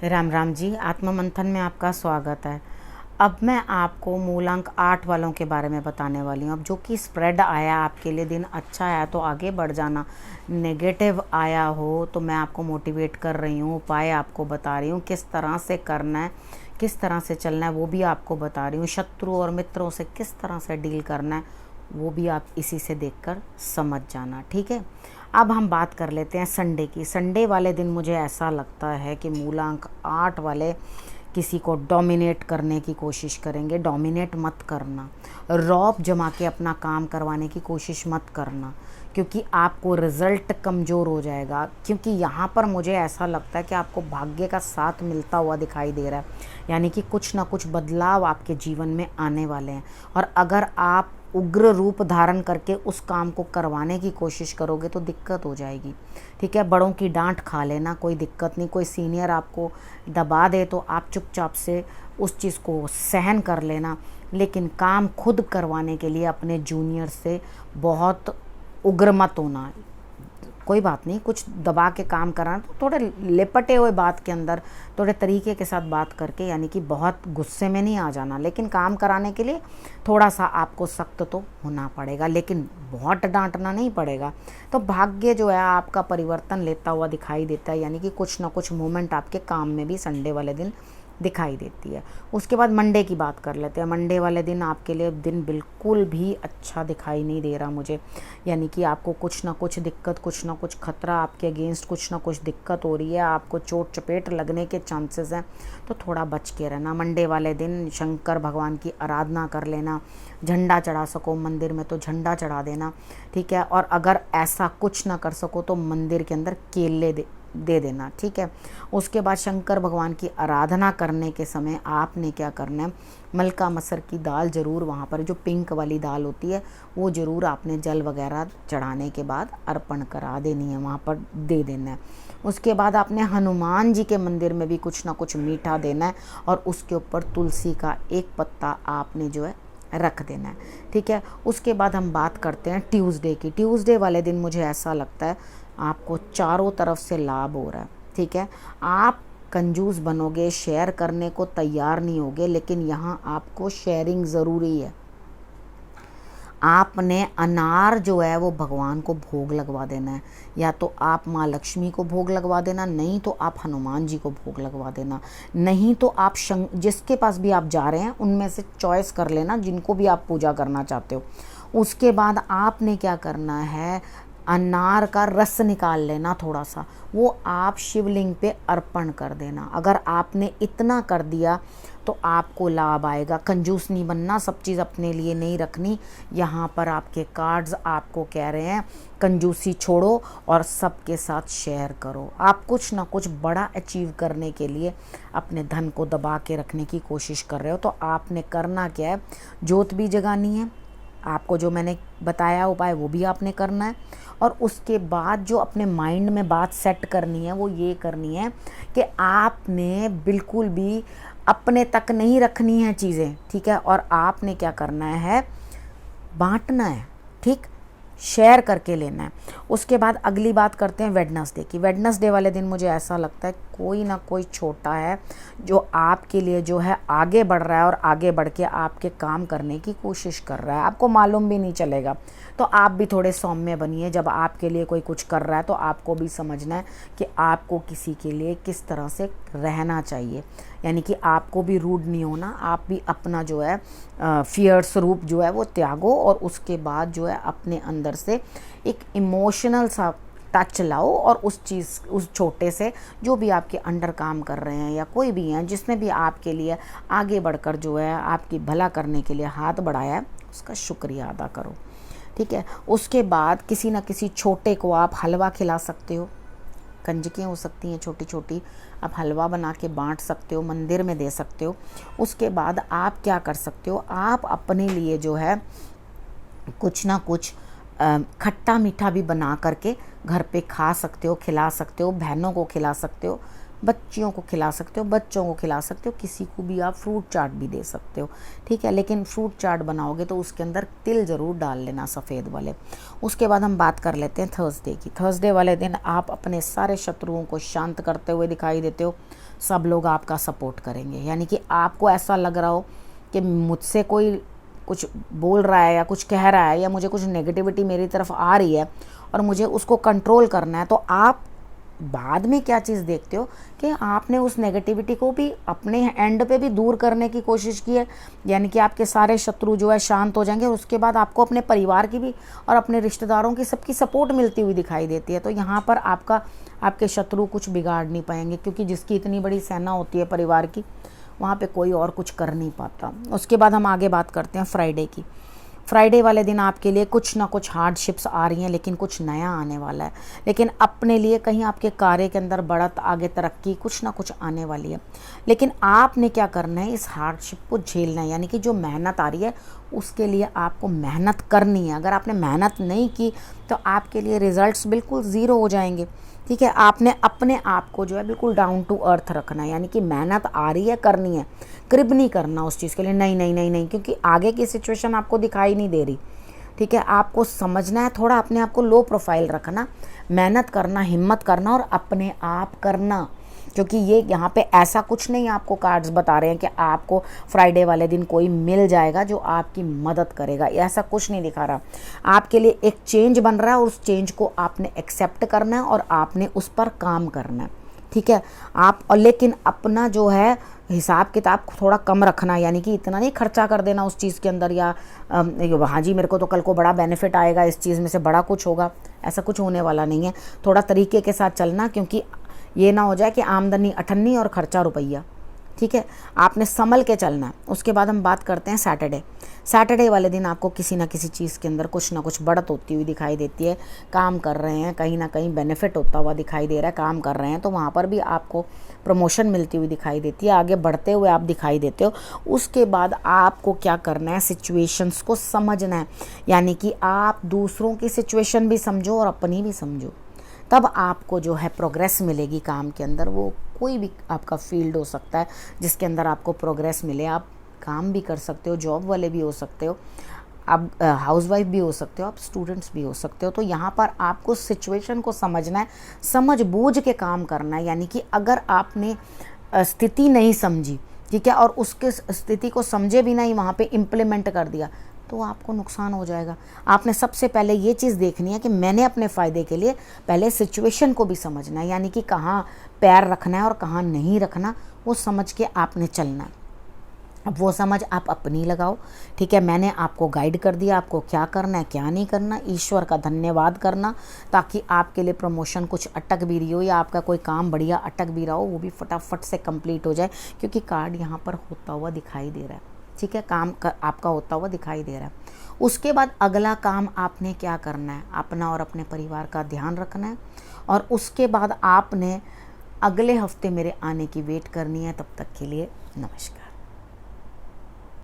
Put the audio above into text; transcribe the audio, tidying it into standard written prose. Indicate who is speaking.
Speaker 1: राम राम जी। आत्म मंथन में आपका स्वागत है। अब मैं आपको मूलांक 8 वालों के बारे में बताने वाली हूँ। अब जो कि स्प्रेड आया आपके लिए, दिन अच्छा आया तो आगे बढ़ जाना, नेगेटिव आया हो तो मैं आपको मोटिवेट कर रही हूँ, उपाय आपको बता रही हूँ, किस तरह से करना है, किस तरह से चलना है वो भी आपको बता रही हूँ। शत्रु और मित्रों से किस तरह से डील करना है वो भी आप इसी से देखकर समझ जाना, ठीक है। अब हम बात कर लेते हैं संडे की। संडे वाले दिन मुझे ऐसा लगता है कि मूलांक 8 वाले किसी को डोमिनेट करने की कोशिश करेंगे। डोमिनेट मत करना, रौब जमा के अपना काम करवाने की कोशिश मत करना, क्योंकि आपको रिज़ल्ट कमज़ोर हो जाएगा। क्योंकि यहाँ पर मुझे ऐसा लगता है कि आपको भाग्य का साथ मिलता हुआ दिखाई दे रहा है, यानी कि कुछ ना कुछ बदलाव आपके जीवन में आने वाले हैं। और अगर आप उग्र रूप धारण करके उस काम को करवाने की कोशिश करोगे तो दिक्कत हो जाएगी, ठीक है। बड़ों की डांट खा लेना, कोई दिक्कत नहीं। कोई सीनियर आपको दबा दे तो आप चुपचाप से उस चीज़ को सहन कर लेना, लेकिन काम खुद करवाने के लिए अपने जूनियर से बहुत उग्र मत होना। कोई बात नहीं, कुछ दबा के काम कराना तो थोड़े लिपटे हुए बात के अंदर थोड़े तरीके के साथ बात करके, यानी कि बहुत गुस्से में नहीं आ जाना। लेकिन काम कराने के लिए थोड़ा सा आपको सख्त तो होना पड़ेगा, लेकिन बहुत डांटना नहीं पड़ेगा। तो भाग्य जो है आपका परिवर्तन लेता हुआ दिखाई देता है, यानी कि कुछ ना कुछ मूवमेंट आपके काम में भी संडे वाले दिन दिखाई देती है। उसके बाद मंडे की बात कर लेते हैं। मंडे वाले दिन आपके लिए दिन बिल्कुल भी अच्छा दिखाई नहीं दे रहा मुझे, यानी कि आपको कुछ ना कुछ दिक्कत, कुछ ना कुछ खतरा, आपके अगेंस्ट कुछ ना कुछ दिक्कत हो रही है, आपको चोट चपेट लगने के चांसेस हैं। तो थोड़ा बच के रहना। मंडे वाले दिन शंकर भगवान की आराधना कर लेना, झंडा चढ़ा सको मंदिर में तो झंडा चढ़ा देना, ठीक है। और अगर ऐसा कुछ ना कर सको तो मंदिर के अंदर केले दे देना, ठीक है। उसके बाद शंकर भगवान की आराधना करने के समय आपने क्या करना है, मलका मसर की दाल ज़रूर, वहाँ पर जो पिंक वाली दाल होती है वो ज़रूर आपने जल वगैरह चढ़ाने के बाद अर्पण करा देनी है, वहाँ पर दे देना है। उसके बाद आपने हनुमान जी के मंदिर में भी कुछ ना कुछ मीठा देना है, और उसके ऊपर तुलसी का एक पत्ता आपने जो है रख देना है, ठीक है। उसके बाद हम बात करते हैं ट्यूसडे की। ट्यूसडे वाले दिन मुझे ऐसा लगता है आपको चारों तरफ से लाभ हो रहा है, ठीक है। आप कंजूस बनोगे, शेयर करने को तैयार नहीं होगे, लेकिन यहाँ आपको शेयरिंग ज़रूरी है। आपने अनार जो है वो भगवान को भोग लगवा देना है, या तो आप माँ लक्ष्मी को भोग लगवा देना, नहीं तो आप हनुमान जी को भोग लगवा देना, नहीं तो आप जिसके पास भी आप जा रहे हैं उनमें से चॉइस कर लेना जिनको भी आप पूजा करना चाहते हो। उसके बाद आपने क्या करना है, अनार का रस निकाल लेना थोड़ा सा, वो आप शिवलिंग पे अर्पण कर देना। अगर आपने इतना कर दिया तो आपको लाभ आएगा। कंजूस नहीं बनना, सब चीज़ अपने लिए नहीं रखनी। यहाँ पर आपके कार्ड्स आपको कह रहे हैं कंजूसी छोड़ो और सबके साथ शेयर करो। आप कुछ ना कुछ बड़ा अचीव करने के लिए अपने धन को दबा के रखने की कोशिश कर रहे हो, तो आपने करना क्या है, जोत भी जगानी है। आपको जो मैंने बताया उपाय वो भी आपने करना है, और उसके बाद जो अपने माइंड में बात सेट करनी है वो ये करनी है कि आपने बिल्कुल भी अपने तक नहीं रखनी है चीज़ें, ठीक है। और आपने क्या करना है, बांटना है, ठीक, शेयर करके लेना है। उसके बाद अगली बात करते हैं वेडनेसडे की। वेडनेसडे वाले दिन मुझे ऐसा लगता है कोई ना कोई छोटा है जो आपके लिए जो है आगे बढ़ रहा है, और आगे बढ़ के आपके काम करने की कोशिश कर रहा है, आपको मालूम भी नहीं चलेगा। तो आप भी थोड़े सौम्य बनिए। जब आपके लिए कोई कुछ कर रहा है तो आपको भी समझना है कि आपको किसी के लिए किस तरह से रहना चाहिए, यानी कि आपको भी रूड नहीं होना। आप भी अपना जो है फियर्स रूप जो है वो त्यागो, और उसके बाद जो है अपने अंदर से एक इमोशनल सा टच लाओ, और उस चीज़, उस छोटे से जो भी आपके अंडर काम कर रहे हैं या कोई भी हैं जिसने भी आपके लिए आगे बढ़कर जो है आपकी भला करने के लिए हाथ बढ़ाया है, उसका शुक्रिया अदा करो, ठीक है। उसके बाद किसी न किसी छोटे को आप हलवा खिला सकते हो, कंजकें हो सकती हैं छोटी छोटी, आप हलवा बना के बांट सकते हो, मंदिर में दे सकते हो। उसके बाद आप क्या कर सकते हो, आप अपने लिए जो है कुछ ना कुछ खट्टा मीठा भी बना करके घर पे खा सकते हो, खिला सकते हो, बहनों को खिला सकते हो, बच्चियों को खिला सकते हो, बच्चों को खिला सकते हो, किसी को भी आप फ्रूट चाट भी दे सकते हो, ठीक है। लेकिन फ्रूट चाट बनाओगे तो उसके अंदर तिल ज़रूर डाल लेना, सफ़ेद वाले। उसके बाद हम बात कर लेते हैं थर्सडे की। थर्सडे वाले दिन आप अपने सारे शत्रुओं को शांत करते हुए दिखाई देते हो। सब लोग आपका सपोर्ट करेंगे, यानी कि आपको ऐसा लग रहा हो कि मुझसे कोई कुछ बोल रहा है या कुछ कह रहा है या मुझे कुछ नेगेटिविटी मेरी तरफ आ रही है और मुझे उसको कंट्रोल करना है, तो आप बाद में क्या चीज़ देखते हो कि आपने उस नेगेटिविटी को भी अपने एंड पे भी दूर करने की कोशिश की है, यानी कि आपके सारे शत्रु जो है शांत हो जाएंगे और उसके बाद आपको अपने परिवार की भी और अपने रिश्तेदारों की सबकी सपोर्ट मिलती हुई दिखाई देती है। तो यहाँ पर आपके शत्रु कुछ बिगाड़ नहीं पाएंगे, क्योंकि जिसकी इतनी बड़ी सेना होती है परिवार की, वहाँ पे कोई और कुछ कर नहीं पाता। उसके बाद हम आगे बात करते हैं फ्राइडे की। फ्राइडे वाले दिन आपके लिए कुछ ना कुछ हार्डशिप्स आ रही हैं, लेकिन कुछ नया आने वाला है। लेकिन अपने लिए कहीं आपके कार्य के अंदर बढ़त, आगे तरक्की, कुछ ना कुछ आने वाली है। लेकिन आपने क्या करना है, इस हार्डशिप को झेलना है, यानी कि जो मेहनत आ रही है उसके लिए आपको मेहनत करनी है। अगर आपने मेहनत नहीं की तो आपके लिए रिजल्ट्स बिल्कुल ज़ीरो हो जाएंगे, ठीक है। आपने अपने आप को जो है बिल्कुल डाउन टू अर्थ रखना है, यानी कि मेहनत आ रही है, करनी है, क्रिब नहीं करना उस चीज़ के लिए, नहीं नहीं नहीं नहीं, क्योंकि आगे की सिचुएशन आपको दिखाई नहीं दे रही, ठीक है। आपको समझना है, थोड़ा अपने आप को लो प्रोफाइल रखना, मेहनत करना, हिम्मत करना और अपने आप करना, क्योंकि ये यहाँ पे ऐसा कुछ नहीं आपको कार्ड्स बता रहे हैं कि आपको फ्राइडे वाले दिन कोई मिल जाएगा जो आपकी मदद करेगा, ऐसा कुछ नहीं दिखा रहा। आपके लिए एक चेंज बन रहा है और उस चेंज को आपने एक्सेप्ट करना है और आपने उस पर काम करना है, ठीक है। आप और लेकिन अपना जो है हिसाब किताब थोड़ा कम रखना, यानी कि इतना नहीं खर्चा कर देना उस चीज़ के अंदर, या हाँ जी मेरे को तो कल को बड़ा बेनिफिट आएगा, इस चीज़ में से बड़ा कुछ होगा, ऐसा कुछ होने वाला नहीं है। थोड़ा तरीके के साथ चलना, क्योंकि ये ना हो जाए कि आमदनी 98 और खर्चा रुपया, ठीक है। आपने संभल के चलना है। उसके बाद हम बात करते हैं सैटरडे वाले दिन आपको किसी ना किसी चीज़ के अंदर कुछ ना कुछ बढ़त होती हुई दिखाई देती है। काम कर रहे हैं, कहीं ना कहीं बेनिफिट होता हुआ दिखाई दे रहा है, काम कर रहे हैं तो वहाँ पर भी आपको प्रमोशन मिलती हुई दिखाई देती है, आगे बढ़ते हुए आप दिखाई देते हो। उसके बाद आपको क्या करना है, सिचुएशंस को समझना है, यानी कि आप दूसरों की सिचुएशन भी समझो और अपनी भी समझो, तब आपको जो है प्रोग्रेस मिलेगी काम के अंदर। वो कोई भी आपका फील्ड हो सकता है जिसके अंदर आपको प्रोग्रेस मिले। आप काम भी कर सकते हो, जॉब वाले भी हो सकते हो, आप हाउसवाइफ भी हो सकते हो, आप स्टूडेंट्स भी हो सकते हो। तो यहाँ पर आपको सिचुएशन को समझना है, समझ बूझ के काम करना है, यानी कि अगर आपने स्थिति नहीं समझी, ठीक है, और उसके स्थिति को समझे भी नहीं वहाँ पे इम्प्लीमेंट कर दिया, तो आपको नुकसान हो जाएगा। आपने सबसे पहले ये चीज़ देखनी है कि मैंने अपने फ़ायदे के लिए पहले सिचुएशन को भी समझना है, यानी कि कहाँ पैर रखना है और कहाँ नहीं रखना, वो समझ के आपने चलना है। अब वो समझ आप अपनी लगाओ, ठीक है। मैंने आपको गाइड कर दिया, आपको क्या करना है क्या नहीं करना। ईश्वर का धन्यवाद करना, ताकि आपके लिए प्रमोशन कुछ अटक भी रही हो या आपका कोई काम बढ़िया अटक भी रहा हो, वो भी फटाफट से कंप्लीट हो जाए, क्योंकि कार्ड यहाँ पर होता हुआ दिखाई दे रहा है, ठीक है। काम आपका होता हुआ दिखाई दे रहा है। उसके बाद अगला काम आपने क्या करना है, अपना और अपने परिवार का ध्यान रखना है, और उसके बाद आपने अगले हफ्ते मेरे आने की वेट करनी है। तब तक के लिए नमस्कार।